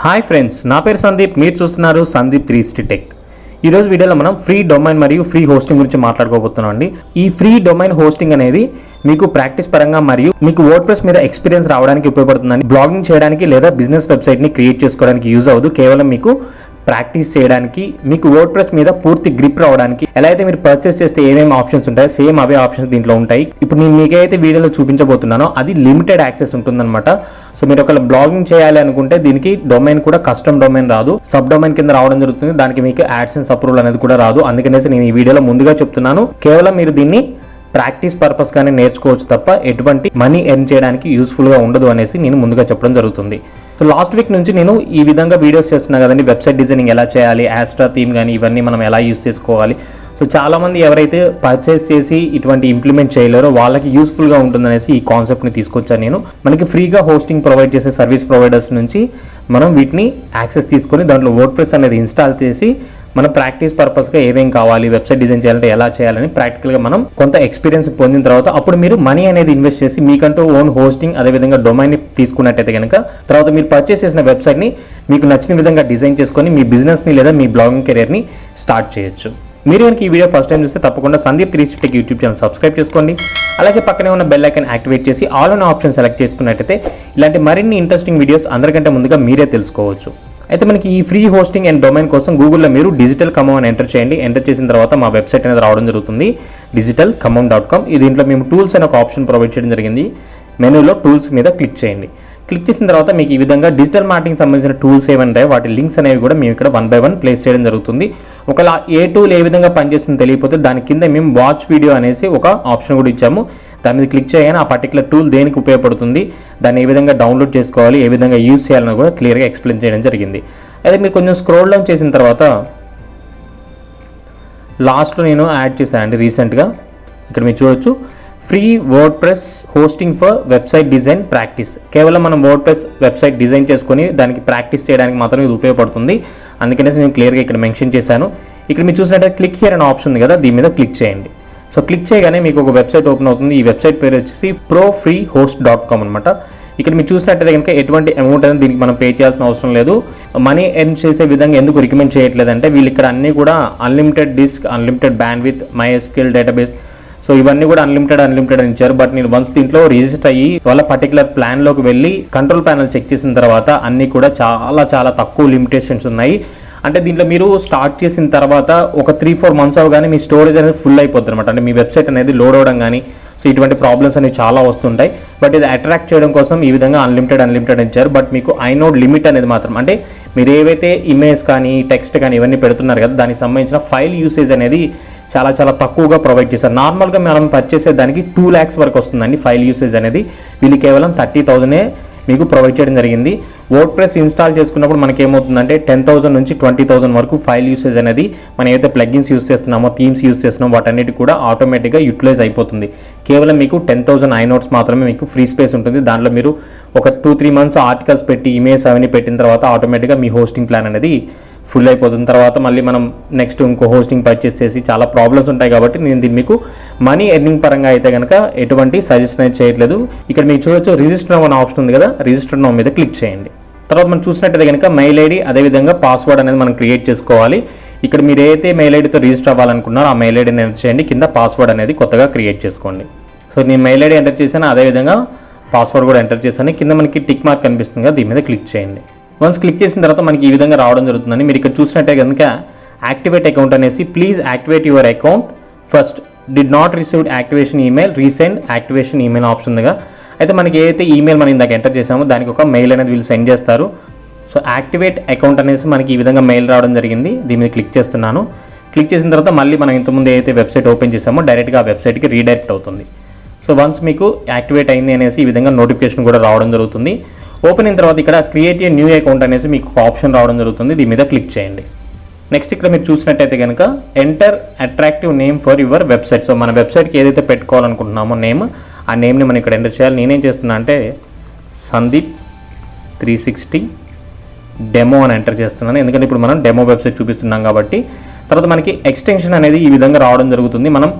Hi friends, నా పేరు సందీప్. మీరు చూస్తున్నారు సందీప్ 360 టెక్. ఈ రోజు వీడియోలో మనం ఫ్రీ డొమైన్ మరియు ఫ్రీ హోస్టింగ్ గురించి మాట్లాడుకోబోతున్నాం అండి. ఈ ఫ్రీ డొమైన్ హోస్టింగ్ అనేది మీకు ప్రాక్టీస్ పరంగా మరియు మీకు వర్డ్ప్రెస్ మీద ఎక్స్పీరియన్స్ రావడానికి ఉపయోగపడుతుందండి. బ్లాగింగ్ చేయడానికి లేదా బిజినెస్ వెబ్సైట్ని క్రియేట్ చేసుకోవడానికి యూజ్ అవ్వదు. కేవలం మీకు ప్రాక్టీస్ చేయడానికి, మీకు వర్డ్ప్రెస్ మీద పూర్తి గ్రిప్ రావడానికి, ఎలా అయితే మీరు పర్చేస్ చేస్తే ఏమేమి ఆప్షన్స్ ఉంటాయో సేమ్ అవే ఆప్షన్స్ దీంట్లో ఉంటాయి. ఇప్పుడు నేను మీకైతే వీడియోలో చూపించబోతున్నానో అది లిమిటెడ్ యాక్సెస్ ఉంటుందన్నమాట. సో మీరు ఒకవేళ బ్లాగింగ్ చేయాలి అనుకుంటే దీనికి డొమైన్ కూడా కస్టమ్ డొమైన్ రాదు, సబ్ డొమైన్ కింద రావడం జరుగుతుంది. దానికి మీకు యాడ్సెన్స్ అప్రూవల్ అనేది కూడా రాదు. అందుకనేసి నేను ఈ వీడియోలో ముందుగా చెప్తున్నాను, కేవలం మీరు దీన్ని ప్రాక్టీస్ పర్పస్ గానే నేర్చుకోవచ్చు తప్ప ఎటువంటి మనీ ఎర్న్ చేయడానికి యూస్ఫుల్ గా ఉండదు అనేసి నేను ముందుగా చెప్పడం జరుగుతుంది. సో లాస్ట్ వీక్ నుంచి నేను ఈ విధంగా వీడియోస్ చేస్తున్నా కదండి, వెబ్సైట్ డిజైనింగ్ ఎలా చేయాలి, యాస్ట్రా థీమ్ కానీ ఇవన్నీ మనం ఎలా యూస్ చేసుకోవాలి. సో చాలామంది ఎవరైతే పర్చేస్ చేసి ఇటువంటి ఇంప్లిమెంట్ చేయలేరో వాళ్ళకి యూస్ఫుల్గా ఉంటుందనేసి ఈ కాన్సెప్ట్ని తీసుకొచ్చాను నేను. మనకి ఫ్రీగా హోస్టింగ్ ప్రొవైడ్ చేసే సర్వీస్ ప్రొవైడర్స్ నుంచి మనం వీటిని యాక్సెస్ తీసుకొని దాంట్లో వర్డ్ప్రెస్ అనేది ఇన్స్టాల్ చేసి మన ప్రాక్టీస్ పర్పస్గా ఏమేం కావాలి, వెబ్సైట్ డిజైన్ చేయాలంటే ఎలా చేయాలని ప్రాక్టికల్గా మనం కొంత ఎక్స్పీరియన్స్ పొందిన తర్వాత అప్పుడు మీరు మనీ అనేది ఇన్వెస్ట్ చేసి మీకంటూ ఓన్ హోస్టింగ్ అదేవిధంగా డొమైన్ని తీసుకున్నట్టయితే కనుక తర్వాత మీరు పర్చేస్ చేసిన వెబ్సైట్ని మీకు నచ్చిన విధంగా డిజైన్ చేసుకొని మీ బిజినెస్ని లేదా మీ బ్లాగింగ్ కెరీర్ని స్టార్ట్ చేయొచ్చు. మీరు కనుక ఈ వీడియో ఫస్ట్ టైం చూస్తే తప్పకుండా Sandeep 360 tech YouTube channel subscribe చేసుకోండి. అలాగే పక్కనే ఉన్న బెల్ ఐకాన్ యాక్టివేట్ చేసి ఆల్ అనే ఆప్షన్ సెలెక్ట్ చేసుకున్నట్టయితే ఇలాంటి మరిన్ని ఇంట్రెస్టింగ్ వీడియోస్ అందరికంటే ముందుగా మీరే తెలుసుకోవచ్చు. అయితే మనకి ఈ ఫ్రీ హోస్టింగ్ అండ్ డొమైన్ కోసం గూగుల్లో మీరు డిజిటల్ ఖమ్మం అని ఎంటర్ చేయండి. ఎంటర్ చేసిన తర్వాత మా వెబ్సైట్ అనేది రావడం జరుగుతుంది, digitalkhammam.com. దీంట్లో మేము టూల్స్ అనే ఒక ఆప్షన్ ప్రొవైడ్ చేయడం జరిగింది. మెనూలో టూల్స్ మీద క్లిక్ చేయండి. క్లిక్ చేసిన తర్వాత మీకు ఈ విధంగా డిజిటల్ మార్కెటింగ్ సంబంధించిన టూల్స్ ఏమంటాయో వాటి లింక్స్ అనేవి కూడా మేము ఇక్కడ 1 by 1 ప్లేస్ చేయడం జరుగుతుంది. ఒకవేళ ఏ టూల్ ఏ విధంగా పనిచేస్తుందో తెలియకపోతే దాని కింద మేము వాచ్ వీడియో అనేసి ఒక ఆప్షన్ కూడా ఇచ్చాము. దాని మీద క్లిక్ చేయగానే ఆ పర్టికులర్ టూల్ దేనికి ఉపయోగపడుతుంది, దాన్ని ఏ విధంగా డౌన్లోడ్ చేసుకోవాలి, ఏ విధంగా యూజ్ చేయాలని కూడా క్లియర్గా ఎక్స్ప్లెయిన్ చేయడం జరిగింది. అయితే మీరు కొంచెం స్క్రోల్ డౌన్ చేసిన తర్వాత లాస్ట్లో నేను యాడ్ చేశానండి రీసెంట్గా. ఇక్కడ మీరు చూడొచ్చు, free WordPress hosting for website design practice. కేవలం మనం వర్డ్ప్రెస్ వెబ్సైట్ డిజైన్ చేసుకొని దానికి ప్రాక్టీస్ చేయడానికి మాత్రం ఇది ఉపయోగపడుతుంది. అందుకనేసి నేను క్లియర్గా ఇక్కడ మెన్షన్ చేశాను. ఇక్కడ మీరు చూసినట్టయితే క్లిక్ హియర్ అనే ఆప్షన్ ఉంది కదా, దీని మీద క్లిక్ చేయండి. సో క్లిక్ చేయగానే మీకు ఒక వెబ్సైట్ ఓపెన్ అవుతుంది. ఈ వెబ్సైట్ పేరు వచ్చేసి profreehost.com అనమాట. ఇక్కడ మీరు చూసినట్టయితే కనుక ఎటువంటి అమౌంట్ అనేది దీనికి మనం పే చేయాల్సిన అవసరం లేదు. మనీ ఎర్న్ చేసే విధంగా ఎందుకు రికమెండ్ చేయట్లేదంటే వీళ్ళు ఇక్కడ అన్నీ కూడా unlimited disk, unlimited bandwidth, MySQL database, so ఇవన్నీ కూడా అన్లిమిటెడ్ అని ఇచ్చారు. బట్ నేను వన్స్ దీంట్లో రిజిస్టర్ అయ్యి వాళ్ళ పర్టికులర్ ప్లాన్లోకి వెళ్ళి కంట్రోల్ ప్యానల్ చెక్ చేసిన తర్వాత అన్నీ కూడా చాలా తక్కువ లిమిటేషన్స్ ఉన్నాయి. అంటే దీంట్లో మీరు స్టార్ట్ చేసిన తర్వాత ఒక 3-4 months అవగానే మీ స్టోరేజ్ అనేది ఫుల్ అయిపోతుంది అనమాట. అంటే మీ వెబ్సైట్ అనేది లోడ్ అవ్వడం కానీ సో ఇటువంటి ప్రాబ్లమ్స్ అనేవి చాలా వస్తుంటాయి. బట్ ఇది అట్రాక్ట్ చేయడం కోసం ఈ విధంగా అన్లిమిటెడ్ ఇచ్చారు. బట్ మీకు ఐనోడ్ లిమిట్ అనేది మాత్రం, అంటే మీరు ఏవైతే ఇమేజ్ కానీ టెక్స్ట్ కానీ ఇవన్నీ పెడుతున్నారు కదా, దానికి సంబంధించిన ఫైల్ యూసేజ్ అనేది చాలా తక్కువగా ప్రొవైడ్ చేశారు. నార్మల్గా మనం పర్చేస్ చేసేదానికి 2 lakhs వరకు వస్తుందండి ఫైల్ యూసేజ్ అనేది. వీళ్ళు కేవలం 30,000 మీకు ప్రొవైడ్ చేయడం జరిగింది. వర్డ్ప్రెస్ ఇన్స్టాల్ చేసుకున్నప్పుడు మనకి ఏమవుతుందంటే 10,000 నుంచి 20,000 వరకు ఫైల్ యూసేజ్ అనేది మనం ఏదైతే ప్లగ్గిన్స్ యూస్ చేస్తున్నామో, థీమ్స్ యూస్ చేస్తున్నామో వాటన్నిటి కూడా ఆటోమేటిక్గా యూటిలైజ్ అయిపోతుంది. కేవలం మీకు 10,000 ఐనోట్స్ మాత్రమే మీకు ఫ్రీ స్పేస్ ఉంటుంది. దాంట్లో మీరు ఒక 2-3 months ఆర్టికల్స్ పెట్టి ఇమేజ్ అవన్నీ పెట్టిన తర్వాత ఆటోమేటిక్గా మీ హోస్టింగ్ ప్లాన్ అనేది ఫుల్ అయిపోతుంది. తర్వాత మళ్ళీ మనం నెక్స్ట్ ఇంకో హోస్టింగ్ పర్చేస్ చేసి చాలా ప్రాబ్లమ్స్ ఉంటాయి. కాబట్టి నేను దీన్ని మీకు మనీ ఎర్నింగ్ పరంగా అయితే కనుక ఎటువంటి సజెషన్ అయితే చేయట్లేదు. ఇక్కడ మీకు చూడొచ్చు రిజిస్టర్ అనే ఆప్షన్ ఉంది కదా, రిజిస్టర్ నౌ మీద క్లిక్ చేయండి. తర్వాత మనం చూసినట్టయితే కనుక మెయిల్ ఐడి అదేవిధంగా పాస్వర్డ్ అనేది మనం క్రియేట్ చేసుకోవాలి. ఇక్కడ మీరు ఏదైతే మెయిల్ ఐడితో రిజిస్టర్ అవ్వాలనుకున్నారో ఆ మెయిల్ ఐడిని ఎంటర్ చేయండి. కింద పాస్వర్డ్ అనేది కొత్తగా క్రియేట్ చేసుకోండి. సో నేను మెయిల్ ఐడి ఎంటర్ చేశాను, అదేవిధంగా పాస్వర్డ్ కూడా ఎంటర్ చేశాను. కింద మనకి టిక్ మార్క్ కనిపిస్తుంది కదా, దీని మీద క్లిక్ చేయండి. వన్స్ క్లిక్ చేసిన తర్వాత మనకి ఈ విధంగా రావడం జరుగుతుందండి. మీరు ఇక్కడ చూసినట్టే కనుక యాక్టివేట్ అకౌంట్ అనేసి please activate your account first, did not receive activation email, resend activation email option ఉందిగా. అయితే మనకి ఏదైతే ఈమెయిల్ మనం ఇందాక ఎంటర్ చేసామో దానికి ఒక మెయిల్ అనేది వీళ్ళు సెండ్ చేస్తారు. సో యాక్టివేట్ అకౌంట్ అనేసి మనకి ఈ విధంగా మెయిల్ రావడం జరిగింది. దీని మీద క్లిక్ చేస్తున్నాను. క్లిక్ చేసిన తర్వాత మళ్ళీ మనం ఇంతకుముందు ఏదైతే వెబ్సైట్ ఓపెన్ చేసామో డైరెక్ట్గా ఆ వెబ్సైట్కి రీడైరెక్ట్ అవుతుంది. సో వన్స్ మీకు యాక్టివేట్ అయింది అనేసి ఈ విధంగా నోటిఫికేషన్ కూడా రావడం జరుగుతుంది. ఓపెన్ అయిన తర్వాత ఇక్కడ క్రియేట్ ఏ న్యూ అకౌంట్ అనేసి మీకు ఒక ఆప్షన్ రావడం జరుగుతుంది. దీని మీద క్లిక్ చేయండి. నెక్స్ట్ ఇక్కడ మీరు చూసినట్టయితే కనుక enter attractive name for your website. So మన వెబ్సైట్కి ఏదైతే పెట్టుకోవాలనుకుంటున్నామో నేమ్, ఆ నేమ్ని మనం ఇక్కడ ఎంటర్ చేయాలి. నేనేం చేస్తున్నా అంటే సందీప్ 360 డెమో అని ఎంటర్ చేస్తున్నాను, ఎందుకంటే ఇప్పుడు మనం డెమో వెబ్సైట్ చూపిస్తున్నాం కాబట్టి. తర్వాత మనకి ఎక్స్టెన్షన్ అనేది ఈ విధంగా రావడం జరుగుతుంది. మనం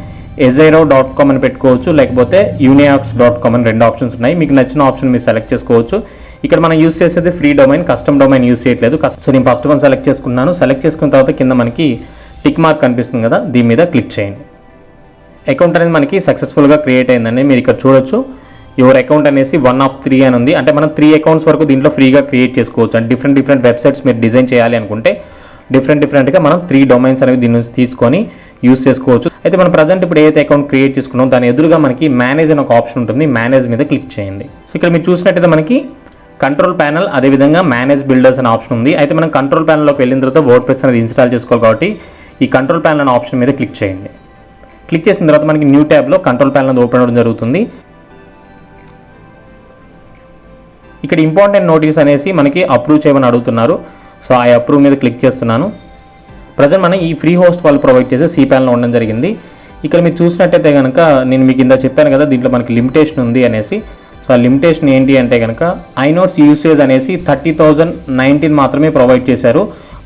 azero.com అని పెట్టుకోవచ్చు, లేకపోతే uniox.com అని 2 ఆప్షన్స్ ఉన్నాయి. మీకు నచ్చిన ఆప్షన్ మీరు సెలెక్ట్ చేసుకోవచ్చు. ఇక్కడ మనం యూస్ చేసేది free domain, custom domain use చేయట్లేదు. సో నేను ఫస్ట్ వన్ సెలెక్ట్ చేసుకున్నాను. సెలెక్ట్ చేసుకున్న తర్వాత కింద మనకి టిక్ మార్క్ కనిపిస్తుంది కదా, దీని మీద క్లిక్ చేయండి. అకౌంట్ అనేది మనకి సక్సెస్ఫుల్గా క్రియేట్ అయిందండి. మీరు ఇక్కడ చూడొచ్చు యువర్ అకౌంట్ అనేసి 1 of 3 అని ఉంది. అంటే మనం 3 అకౌంట్స్ వరకు దీంట్లో ఫ్రీగా క్రియేట్ చేసుకోవచ్చు. అంటే డిఫరెంట్ వెబ్సైట్స్ మీరు డిజైన్ చేయాలి అనుకుంటే డిఫరెంట్గా మనం 3 డొమైన్స్ అనేవి దీని నుంచి తీసుకొని యూస్ చేసుకోవచ్చు. అయితే మనం ప్రజెంట్ ఇప్పుడు ఏదైతే అకౌంట్ క్రియేట్ చేసుకున్నాం దాని ఎదురుగా మనకి మేనేజ్ అనే ఒక ఆప్షన్ ఉంటుంది. మేనేజ్ మీద క్లిక్ చేయండి. సో ఇక్కడ మీరు చూసినట్టయితే మనకి కంట్రోల్ ప్యానల్, అదేవిధంగా మేనేజ్ బిల్డర్స్ అనే ఆప్షన్ ఉంది. అయితే మనం కంట్రోల్ ప్యానల్లోకి వెళ్ళిన తర్వాత వర్డ్ప్రెస్ అనేది ఇన్స్టాల్ చేసుకోవాలి కాబట్టి ఈ కంట్రోల్ ప్యానల్ అనే ఆప్షన్ మీద క్లిక్ చేయండి. క్లిక్ చేసిన తర్వాత మనకి న్యూ ట్యాబ్లో కంట్రోల్ ప్యానల్ అనేది ఓపెన్ అవ్వడం జరుగుతుంది. ఇక్కడ ఇంపార్టెంట్ నోటీస్ అనేసి మనకి అప్రూవ్ చేయమని అడుగుతున్నారు. సో ఆ అప్రూవ్ మీద క్లిక్ చేస్తున్నాను. ప్రజెంట్ మనం ఈ ఫ్రీ హోస్ట్ వాళ్ళు ప్రొవైడ్ చేసే cPanel ఉండడం జరిగింది. ఇక్కడ మీరు చూసినట్టయితే కనుక నేను మీకు ఇందా చెప్పాను కదా దీంట్లో మనకి లిమిటేషన్ ఉంది అనేసి. సో ఆ లిమిటేషన్ ఏంటి అంటే కనుక ఐనోట్స్ యూసేజ్ అనేసి 30,019 మాత్రమే ప్రొవైడ్ చేశారు.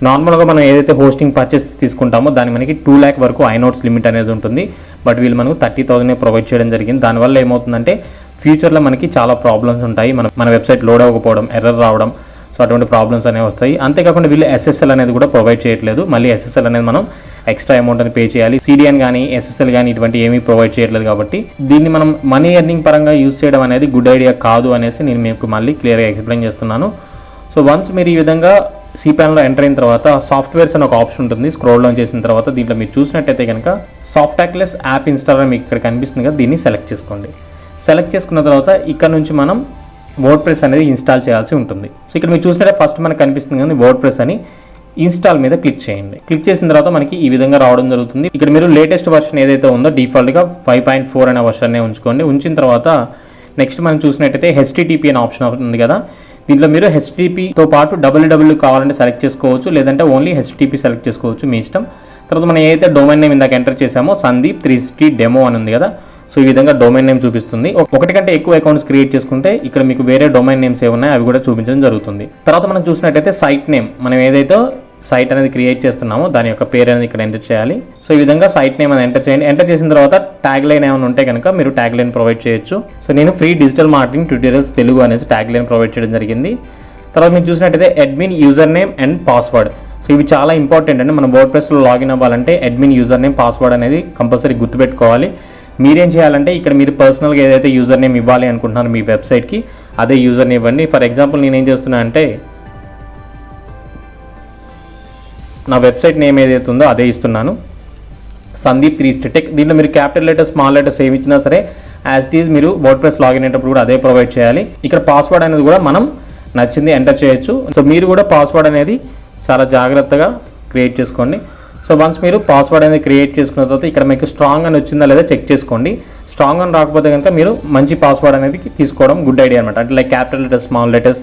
నార్మల్గా మనం ఏదైతే హోస్టింగ్ పర్చేస్ తీసుకుంటామో దాన్ని మనకి 2 lakh వరకు ఐనోట్స్ లిమిట్ అనేది ఉంటుంది. బట్ వీళ్ళు మనకు 30,000 ప్రొవైడ్ చేయడం జరిగింది. దానివల్ల ఏమవుతుందంటే ఫ్యూచర్లో మనకి చాలా ప్రాబ్లమ్స్ ఉంటాయి. మన వెబ్సైట్ లోడ్ అవ్వకపోవడం, ఎర్రర్ రావడం, సో అటువంటి ప్రాబ్లమ్స్ అనేవి వస్తాయి. అంతేకాకుండా వీళ్ళు SSL అనేది కూడా ప్రొవైడ్ చేయట్లేదు. మళ్ళీ SSL అనేది మనం ఎక్స్ట్రా అమౌంట్ అని పే చేయాలి. CDN కానీ SSL కానీ ఇటువంటి ఏమీ ప్రొవైడ్ చేయట్లేదు. కాబట్టి దీన్ని మనం మనీ ఎర్నింగ్ పరంగా యూస్ చేయడం అనేది గుడ్ ఐడియా కాదు అనేసి నేను మీకు మళ్ళీ క్లియర్గా ఎక్స్ప్లెయిన్ చేస్తున్నాను. సో వన్స్ మీరు ఈ విధంగా cPanel ఎంటర్ అయిన తర్వాత సాఫ్ట్వేర్స్ అని ఒక ఆప్షన్ ఉంటుంది. స్క్రోల్ డౌన్ చేసిన తర్వాత దీంట్లో మీరు చూసినట్టయితే కనుక సాఫ్టాక్లెస్ యాప్ ఇన్స్టాలర్ మీకు ఇక్కడ కనిపిస్తుంది కదా, దీన్ని సెలెక్ట్ చేసుకోండి. సెలెక్ట్ చేసుకున్న తర్వాత ఇక్కడ నుంచి మనం వర్డ్ప్రెస్ అనేది ఇన్స్టాల్ చేయాల్సి ఉంటుంది. సో ఇక్కడ మీరు చూసినట్టే ఫస్ట్ మనకు కనిపిస్తుంది కానీ వర్డ్ప్రెస్ అని ఇన్స్టాల్ మీద క్లిక్ చేయండి. క్లిక్ చేసిన తర్వాత మనకి ఈ విధంగా రావడం జరుగుతుంది. ఇక్కడ మీరు లేటెస్ట్ వర్షన్ ఏదైతే ఉందో డిఫాల్ట్గా 5.4 అనే వర్షన్నే ఉంచుకోండి. ఉంచిన తర్వాత నెక్స్ట్ మనం చూసినట్టయితే HTTP అనే ఆప్షన్ ఉంది కదా, దీంట్లో మీరు HTTPతో పాటు www కావాలంటే సెలెక్ట్ చేసుకోవచ్చు, లేదంటే ఓన్లీ HTTP సెలెక్ట్ చేసుకోవచ్చు, మీ ఇష్టం. తర్వాత మనం ఏదైతే డొమైన్ నేమ్ ఇందాక ఎంటర్ చేసామో సందీప్ 360 డెమో అని ఉంది కదా, సో ఈ విధంగా డొమైన్ నేమ్ చూపిస్తుంది. ఒకటి కంటే ఎక్కువ అకౌంట్స్ క్రియేట్ చేసుకుంటే ఇక్కడ మీకు వేరే డొమైన్ నేమ్స్ ఏమున్నాయి అవి కూడా చూపించడం జరుగుతుంది. తర్వాత మనం చూసినట్టయితే సైట్ నేమ్, మనం ఏదైతే సైట్ అనేది క్రియేట్ చేస్తున్నామో దాని యొక్క పేరు అనేది ఇక్కడ ఎంటర్ చేయాలి. సో ఈ విధంగా సైట్ నేమ్ అనేది ఎంటర్ చేయండి. ఎంటర్ చేసిన తర్వాత ట్యాగ్ లైన్ ఏమైనా ఉంటే కనుక మీరు ట్యాగ్ లైన్ ప్రొవైడ్ చేయొచ్చు. సో నేను free digital marketing tutorials Telugu అనేసి ట్యాగ్ లైన్ ప్రొవైడ్ చేయడం జరిగింది. తర్వాత మీరు చూసినట్టయితే admin user name and password. So ఇవి చాలా ఇంపార్టెంట్ అండి. మనం వర్డ్ప్రెస్లో లాగిన్ అవ్వాలంటే అడ్మిన్ యూజర్ నేమ్ పాస్వర్డ్ అనేది కంపల్సరీ గుర్తుపెట్టుకోవాలి. మీరేం చేయాలంటే ఇక్కడ మీరు పర్సనల్గా ఏదైతే యూజర్ నేమ్ ఇవ్వాలి అనుకుంటున్నారో మీ వెబ్సైట్కి అదే యూజర్ నేమ్ ఇవ్వండి. ఫర్ ఎగ్జాంపుల్ నేను ఏం చేస్తున్నా అంటే నా వెబ్సైట్ నేమ్ ఏదైతే ఉందో అదే ఇస్తున్నాను, సందీప్ 360 టెక్. దీంట్లో మీరు క్యాపిటల్ లెటర్స్ స్మాల్ లెటర్స్ ఏమి ఇచ్చినా సరే యాజ్ ఇట్ ఈజ్ మీరు వర్డ్ప్రెస్ లాగిన్ అయ్యేటప్పుడు కూడా అదే ప్రొవైడ్ చేయాలి. ఇక్కడ పాస్వర్డ్ అనేది కూడా మనం నచ్చింది ఎంటర్ చేయొచ్చు. సో మీరు కూడా పాస్వర్డ్ అనేది చాలా జాగ్రత్తగా క్రియేట్ చేసుకోండి. సో వన్స్ మీరు పాస్వర్డ్ అనేది క్రియేట్ చేసుకున్న తర్వాత ఇక్కడ మీకు స్ట్రాంగ్ అని వచ్చిందా లేదా చెక్ చేసుకోండి. స్ట్రాంగ్ అని రాకపోతే కనుక మీరు మంచి పాస్వర్డ్ అనేది తీసుకోవడం గుడ్ ఐడియా అనమాట. అంటే like capital letters, small letters,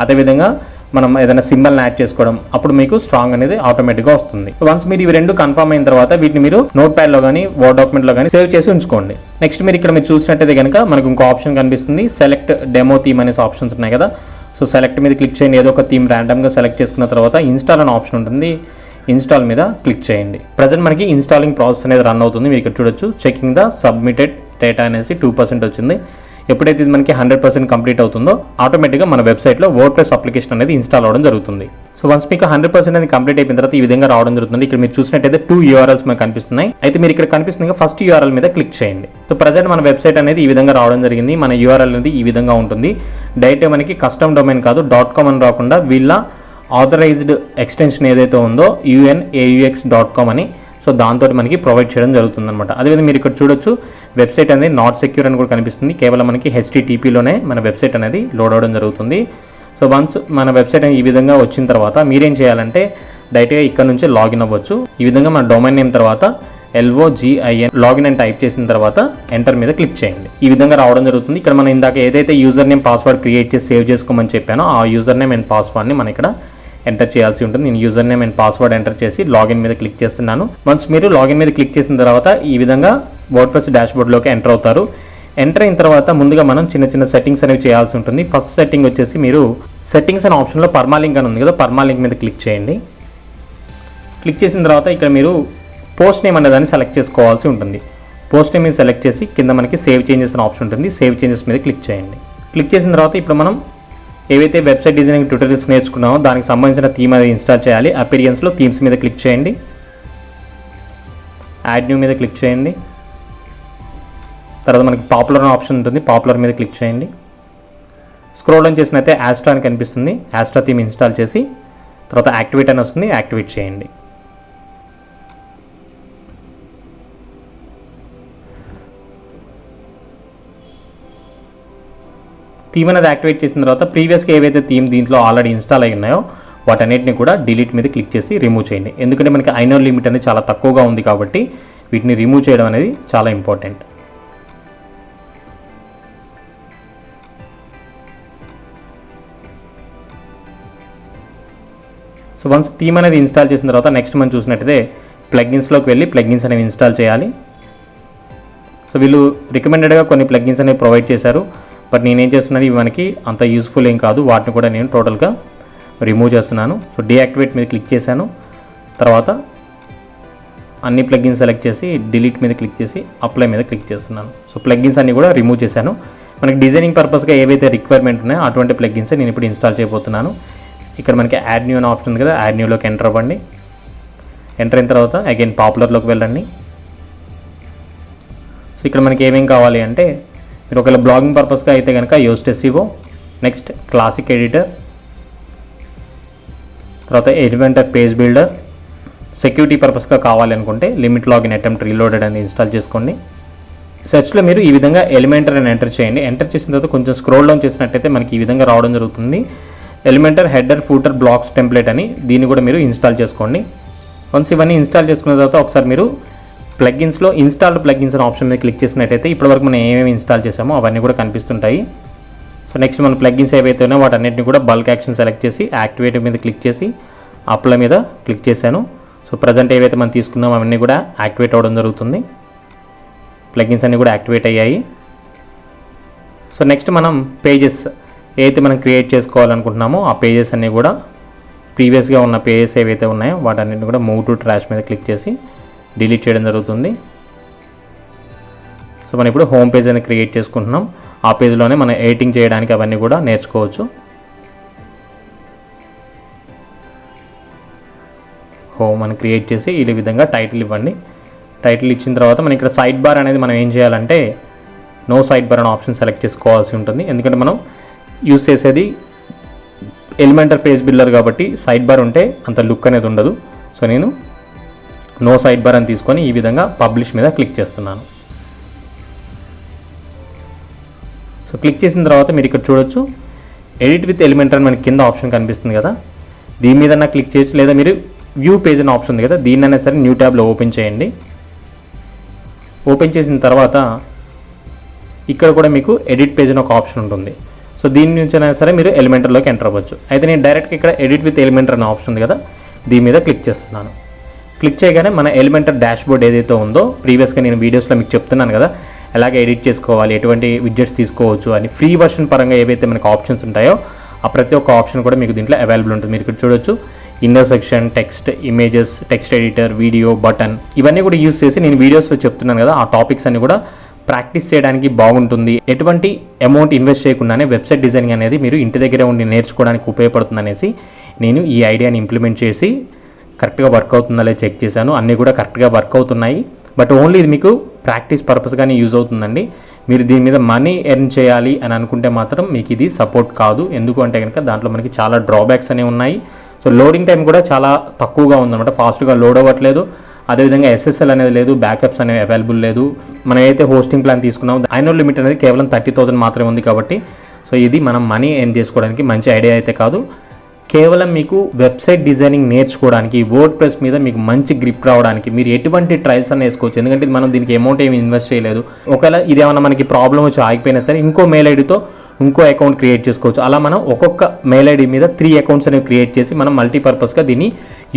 అదేవిధంగా మనం ఏదైనా సింబల్ని యాడ్ చేసుకోవడం, అప్పుడు మీకు స్ట్రాంగ్ అనేది ఆటోమేటిక్గా వస్తుంది. వన్స్ మీరు ఇవి రెండు కన్ఫర్మ్ అయిన తర్వాత వీటిని మీరు నోట్ ప్యాడ్లో కానీ వర్డ్ డాక్యుమెంట్లో కానీ సేవ్ చేసి ఉంచుకోండి. నెక్స్ట్ మీరు ఇక్కడ మీరు చూసినట్టయితే కనుక మనకు ఇంకో ఆప్షన్ కనిపిస్తుంది, సెలెక్ట్ డెమో థీమ్ అనేసి ఆప్షన్స్ ఉన్నాయి కదా. సో సెలెక్ట్ మీద క్లిక్ చేయండి. ఏదో ఒక థీమ్ ర్యాండమ్గా సెలెక్ట్ చేసుకున్న తర్వాత ఇన్స్టాల్ అనే ఆప్షన్ ఉంటుంది, ఇన్స్టాల్ మీద క్లిక్ చేయండి. ప్రజెంట్ మనకి ఇన్స్టాలింగ్ ప్రాసెస్ అనేది రన్ అవుతుంది. మీరు ఇక్కడ చూడొచ్చు చెకింగ్ ద సబ్మిటెడ్ డేటా అనేసి 2% వచ్చింది. ఎప్పుడైతే ఇది మనకి 100% కంప్లీట్ అవుతుందో ఆటోమేటిక్గా మన వెబ్సైట్లో వర్డ్ప్రెస్ అప్లికేషన్ అనేది ఇన్స్టాల్ అవ్వడం జరుగుతుంది. సో వన్స్ మీకు 100% అనేది కంప్లీట్ అయిపోయిన తర్వాత ఈ విధంగా రావడం జరుగుతుంది. ఇక్కడ మీరు చూసినట్టయితే 2 URLs మనకు కనిపిస్తున్నాయి. అయితే మీరు ఇక్కడ కనిపిస్తుంది ఫస్ట్ URL మీద క్లిక్ చేయండి. సో ప్రజెంట్ మన వెబ్సైట్ అనేది ఈ విధంగా రావడం జరిగింది. మన URL అనేది ఈ విధంగా ఉంటుంది. డైరెక్ట్ మనకి కస్టమ్ డొమైన్ కాదు, .com అని రాకుండా వీళ్ళ ఆథరైజ్డ్ ఎక్స్టెన్షన్ ఏదైతే ఉందో unaux.com అని, సో దాంతో మనకి ప్రొవైడ్ చేయడం జరుగుతుంది అనమాట. అదేవిధంగా మీరు ఇక్కడ చూడొచ్చు వెబ్సైట్ అనేది నాట్ సెక్యూర్ అని కూడా కనిపిస్తుంది. కేవలం మనకి HTTPలోనే మన వెబ్సైట్ అనేది లోడ్ అవ్వడం జరుగుతుంది. సో వన్స్ మన వెబ్సైట్ ఈ విధంగా వచ్చిన తర్వాత మీరేం చేయాలంటే డైరెక్ట్గా ఇక్కడ నుంచి లాగిన్ అవ్వచ్చు. ఈ విధంగా మన డొమైన్ నేమ్ తర్వాత LOGIN లాగిన్ అని టైప్ చేసిన తర్వాత ఎంటర్ మీద క్లిక్ చేయండి. ఈ విధంగా రావడం జరుగుతుంది. ఇక్కడ మనం ఇందాక ఏదైతే యూజర్ నేమ్ పాస్వర్డ్ క్రియేట్ చేసి సేవ్ చేసుకోమని చెప్పానో ఆ యూజర్ నేమ్ అండ్ పాస్వర్డ్ని మనం ఇక్కడ ఎంటర్ చేయాల్సి ఉంటుంది. నేను user name and password enter చేసి లాగిన్ మీద క్లిక్ చేస్తున్నాను. వన్స్ మీరు లాగిన్ మీద క్లిక్ చేసిన తర్వాత ఈ విధంగా వర్డ్ప్రెస్ డాష్బోర్డ్లోకి ఎంటర్ అవుతారు. ఎంటర్ అయిన తర్వాత ముందుగా మనం చిన్న చిన్న సెట్టింగ్స్ అనేవి చేయాల్సి ఉంటుంది. ఫస్ట్ సెట్టింగ్ వచ్చేసి మీరు సెట్టింగ్స్ అనే ఆప్షన్లో పర్మాలింక్ అని ఉంది కదా, పర్మాలింక్ మీద క్లిక్ చేయండి. క్లిక్ చేసిన తర్వాత ఇక్కడ మీరు పోస్ట్ నేమ్ అనే దాన్ని సెలెక్ట్ చేసుకోవాల్సి ఉంటుంది. పోస్ట్ నేమ్ మీద సెలెక్ట్ చేసి కింద మనకి సేవ్ చేంజెస్ అనే ఆప్షన్ ఉంటుంది. సేవ్ చేంజెస్ మీద క్లిక్ చేయండి. క్లిక్ చేసిన తర్వాత ఇప్పుడు మనం ఏవైతే వెబ్సైట్ డిజైనింగ్ ట్యూటోరియల్స్ నేర్చుకున్నామో దానికి సంబంధించిన థీమ్ అనేది ఇన్స్టాల్ చేయాలి. అపీరియన్స్లో థీమ్స్ మీద క్లిక్ చేయండి, యాడ్ న్యూ మీద క్లిక్ చేయండి. తర్వాత మనకి పాపులర్ ఆప్షన్ ఉంటుంది, పాపులర్ మీద క్లిక్ చేయండి. స్క్రోల్ డౌన్ చేసినైతే యాస్ట్రా అని కనిపిస్తుంది, యాస్ట్రా థీమ్ ఇన్స్టాల్ చేసి తర్వాత యాక్టివేట్ అని వస్తుంది, యాక్టివేట్ చేయండి. థీమ్ అనేది యాక్టివేట్ చేసిన తర్వాత ప్రీవియస్గా ఏవైతే థీమ్ దీంట్లో ఆల్రెడీ ఇన్స్టాల్ అయి ఉన్నాయో వాటన్నిటిని కూడా డిలీట్ మీద క్లిక్ చేసి రిమూవ్ చేయండి. ఎందుకంటే మనకి ఐనోర్ లిమిట్ అనేది చాలా తక్కువగా ఉంది కాబట్టి వీటిని రిమూవ్ చేయడం అనేది చాలా ఇంపార్టెంట్. సో వన్స్ థీమ్ అనేది ఇన్స్టాల్ చేసిన తర్వాత నెక్స్ట్ మనం చూసినట్టయితే ప్లగ్గిన్స్లోకి వెళ్ళి ప్లగ్గిన్స్ అనేవి ఇన్స్టాల్ చేయాలి. సో వీళ్ళు రికమెండెడ్గా కొన్ని ప్లగ్గిన్స్ అనేవి ప్రొవైడ్ చేశారు, బట్ నేనేం చేస్తున్నాను ఇవి మనకి అంత యూస్ఫుల్ ఏం కాదు, వాటిని కూడా నేను టోటల్గా రిమూవ్ చేస్తున్నాను. సో డీయాక్టివేట్ మీద క్లిక్ చేశాను, తర్వాత అన్ని ప్లగ్గిన్స్ సెలెక్ట్ చేసి డిలీట్ మీద క్లిక్ చేసి అప్లై మీద క్లిక్ చేస్తున్నాను. సో ప్లగ్గిన్స్ అన్ని కూడా రిమూవ్ చేశాను. మనకి డిజైనింగ్ పర్పస్గా ఏవైతే రిక్వైర్మెంట్ ఉన్నాయో అటువంటి ప్లగ్గిన్స్ నేను ఇప్పుడు ఇన్స్టాల్ చేయబోతున్నాను. ఇక్కడ మనకి యాడ్ న్యూ అనే ఆప్షన్ ఉంది కదా, యాడ్ న్యూలోకి ఎంటర్ అవ్వండి. ఎంటర్ అయిన తర్వాత అగైన్ పాపులర్లోకి వెళ్ళండి. సో ఇక్కడ మనకి ఏమేం కావాలి అంటే మీరు ఒకవేళ బ్లాగింగ్ పర్పస్గా అయితే కనుక Yoast SEO, next classic editor, తర్వాత ఎలిమెంటర్ పేజ్ బిల్డర్. సెక్యూరిటీ పర్పస్గా కావాలి అనుకుంటే లిమిట్ లాగిన్ అటెంప్ట్ రీలోడెడ్ అని ఇన్స్టాల్ చేసుకోండి. సెర్చ్లో మీరు ఈ విధంగా ఎలిమెంటర్ అని ఎంటర్ చేయండి. ఎంటర్ చేసిన తర్వాత కొంచెం స్క్రోల్ డౌన్ చేసినట్టయితే మనకి ఈ విధంగా రావడం జరుగుతుంది. Elementor header footer blocks template అని, దీన్ని కూడా మీరు ఇన్స్టాల్ చేసుకోండి. వన్స్ ఇవన్నీ ఇన్స్టాల్ చేసుకున్న తర్వాత ఒకసారి మీరు ప్లగ్గిన్స్లో ఇన్స్టాల్డ్ ప్లగ్గిన్స్ అనే ఆప్షన్ మీద క్లిక్ చేసినట్టయితే ఇప్పటివరకు మనం ఏమేమి ఇన్స్టాల్ చేసామో అవన్నీ కూడా కనిపిస్తుంటాయి. సో నెక్స్ట్ మన ప్లగ్గిన్స్ ఏవైతే ఉన్నాయో వాటన్నిటిని కూడా బల్క్ యాక్షన్ సెలెక్ట్ చేసి యాక్టివేట్ మీద క్లిక్ చేసి అప్లై మీద క్లిక్ చేశాను. సో ప్రజెంట్ ఏవైతే మనం తీసుకున్నామో అవన్నీ కూడా యాక్టివేట్ అవ్వడం జరుగుతుంది. ప్లగ్గిన్స్ అన్నీ కూడా యాక్టివేట్ అయ్యాయి. సో నెక్స్ట్ మనం పేజెస్ ఏదైతే మనం క్రియేట్ చేసుకోవాలనుకుంటున్నామో ఆ పేజెస్ అన్నీ కూడా ప్రీవియస్గా ఉన్న పేజెస్ ఏవైతే ఉన్నాయో వాటన్నిటిని కూడా మూవ్ టు ట్రాష్ మీద క్లిక్ చేసి డిలీట్ చేయడం జరుగుతుంది. సో మనం ఇప్పుడు హోమ్ పేజ్ అనేది క్రియేట్ చేసుకుంటున్నాం. ఆ పేజ్లోనే మనం ఎడిటింగ్ చేయడానికి అవన్నీ కూడా నేర్చుకోవచ్చు. హోమ్ అని క్రియేట్ చేసి ఈ విధంగా టైటిల్ ఇవ్వండి. టైటిల్ ఇచ్చిన తర్వాత మనం ఇక్కడ సైడ్ బార్ అనేది మనం ఏం చేయాలంటే నో సైడ్ బార్ అనే ఆప్షన్ సెలెక్ట్ చేసుకోవాల్సి ఉంటుంది. ఎందుకంటే మనం యూస్ చేసేది ఎలిమెంటర్ పేజ్ బిల్డర్ కాబట్టి సైడ్ బార్ ఉంటే అంత లుక్ అనేది ఉండదు. సో నేను నో సైడ్ బార్ అని తీసుకొని ఈ విధంగా పబ్లిష్ మీద క్లిక్ చేస్తున్నాను. సో క్లిక్ చేసిన తర్వాత మీరు ఇక్కడ చూడొచ్చు ఎడిట్ విత్ ఎలిమెంటర్ అని మనకి కింద ఆప్షన్ కనిపిస్తుంది కదా, దీని మీద క్లిక్ చేయొచ్చు, లేదా మీరు వ్యూ పేజ్ అనే ఆప్షన్ ఉంది కదా దీన్నైనా సరే న్యూ ట్యాబ్లో ఓపెన్ చేయండి. ఓపెన్ చేసిన తర్వాత ఇక్కడ కూడా మీకు ఎడిట్ పేజ్ అని ఒక ఆప్షన్ ఉంటుంది. సో దీని నుంచి అయినా సరే మీరు ఎలిమెంటర్లోకి ఎంటర్ అవ్వచ్చు. అయితే నేను డైరెక్ట్గా ఇక్కడ ఎడిట్ విత్ ఎలిమెంటర్ అనే ఆప్షన్ ఉంది కదా దీని మీద క్లిక్ చేస్తున్నాను. క్లిక్ చేయగానే మన ఎలిమెంటర్ డాష్బోర్డ్ ఏదైతే ఉందో ప్రీవియస్గా నేను వీడియోస్లో మీకు చెప్తున్నాను కదా ఎలాగ ఎడిట్ చేసుకోవాలి, ఎటువంటి విడ్జెట్స్ తీసుకోవచ్చు అని, ఫ్రీ వర్షన్ పరంగా ఏవైతే మనకు ఆప్షన్స్ ఉంటాయో ఆ ప్రతి ఒక్క ఆప్షన్ కూడా మీకు దీంట్లో అవైలబుల్ ఉంటుంది. మీరు ఇక్కడ చూడొచ్చు inner section, text, images, text editor, video, button, ఇవన్నీ కూడా యూస్ చేసి నేను వీడియోస్లో చెప్తున్నాను కదా ఆ టాపిక్స్ అన్ని కూడా ప్రాక్టీస్ చేయడానికి బాగుంటుంది. ఎటువంటి అమౌంట్ ఇన్వెస్ట్ చేయకుండానే వెబ్సైట్ డిజైనింగ్ అనేది మీరు ఇంటి దగ్గరే ఉండి నేర్చుకోవడానికి ఉపయోగపడుతుంది అనేసి నేను ఈ ఐడియాని ఇంప్లిమెంట్ చేసి కరెక్ట్గా వర్క్ అవుతుందా లేదా చెక్ చేశాను. అన్నీ కూడా కరెక్ట్గా వర్క్ అవుతున్నాయి. బట్ ఓన్లీ ఇది మీకు ప్రాక్టీస్ పర్పస్గానే యూజ్ అవుతుందండి. మీరు దీని మీద మనీ ఎర్న్ చేయాలి అని అనుకుంటే మాత్రం మీకు ఇది సపోర్ట్ కాదు. ఎందుకు అంటే కనుక దాంట్లో మనకి చాలా డ్రాబ్యాక్స్ అనేవి ఉన్నాయి. సో లోడింగ్ టైం కూడా చాలా తక్కువగా ఉందన్నమాట, ఫాస్ట్గా లోడ్ అవ్వట్లేదు. అదేవిధంగా ఎస్ఎస్ఎల్ అనేది లేదు, బ్యాకప్స్ అనేవి అవైలబుల్ లేదు. మనం ఏదైతే హోస్టింగ్ ప్లాన్ తీసుకున్నామో ఐనోర్ లిమిట్ అనేది కేవలం 30,000 మాత్రమే ఉంది కాబట్టి సో ఇది మనం మనీ ఎర్న్ చేసుకోవడానికి మంచి ఐడియా అయితే కాదు. కేవలం మీకు వెబ్సైట్ డిజైనింగ్ నేర్చుకోవడానికి, వర్డ్ ప్రెస్ మీద మీకు మంచి గ్రిప్ రావడానికి మీరు ఎటువంటి ట్రయల్స్ అని వేసుకోవచ్చు. ఎందుకంటే మనం దీనికి అమౌంట్ ఏమి ఇన్వెస్ట్ చేయలేదు. ఒకవేళ ఇదేమన్నా మనకి ప్రాబ్లం వచ్చి ఆగిపోయినా సరే ఇంకో మెయిల్ ఐడితో ఇంకో అకౌంట్ క్రియేట్ చేసుకోవచ్చు. అలా మనం ఒక్కొక్క మెయిల్ ఐడి మీద 3 అకౌంట్స్ అనేవి క్రియేట్ చేసి మనం మల్టీపర్పస్గా దీన్ని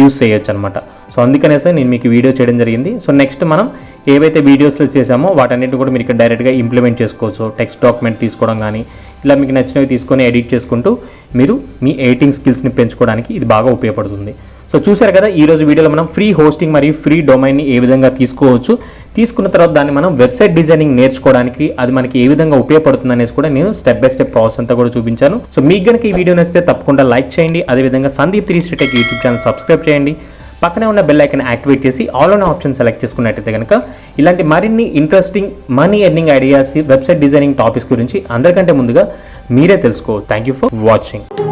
యూస్ చేయొచ్చు అనమాట. సో అందుకనేసి నేను మీకు వీడియో చేయడం జరిగింది. సో నెక్స్ట్ మనం ఏవైతే వీడియోస్లో చేసామో వాటన్నిటిని కూడా మీరు ఇక్కడ డైరెక్ట్గా ఇంప్లిమెంట్ చేసుకోవచ్చు. టెక్స్ట్ డాక్యుమెంట్ తీసుకోవడం కానీ ఇలా మీకు నచ్చినవి తీసుకొని ఎడిట్ చేసుకుంటూ మీరు మీ ఎడిటింగ్ స్కిల్స్ని పెంచుకోవడానికి ఇది బాగా ఉపయోగపడుతుంది. సో చూసారు కదా ఈరోజు వీడియోలో మనం ఫ్రీ హోస్టింగ్ మరియు ఫ్రీ డొమైన్ని ఏ విధంగా తీసుకోవచ్చు, తీసుకున్న తర్వాత దాన్ని మనం వెబ్సైట్ డిజైనింగ్ నేర్చుకోవడానికి అది మనకి ఏ విధంగా ఉపయోగపడుతుంది అనేసి కూడా నేను స్టెప్ బై స్టెప్ ప్రాసెస్ అంతా కూడా చూపించాను. సో మీకు గనుక ఈ వీడియో నచ్చితే తప్పకుండా లైక్ చేయండి. అదేవిధంగా Sandeep 360 tech YouTube channel subscribe చేయండి. పక్కనే ఉన్న బెల్ ఐకాన్ యాక్టివేట్ చేసి ఆల్ అనే ఆప్షన్ సెలెక్ట్ చేసుకున్నట్టయితే కనుక ఇలాంటి మరిన్ని interesting money earning ideas website designing topics గురించి అందరికంటే ముందుగా మీరే తెలుసుకో. Thank you for watching.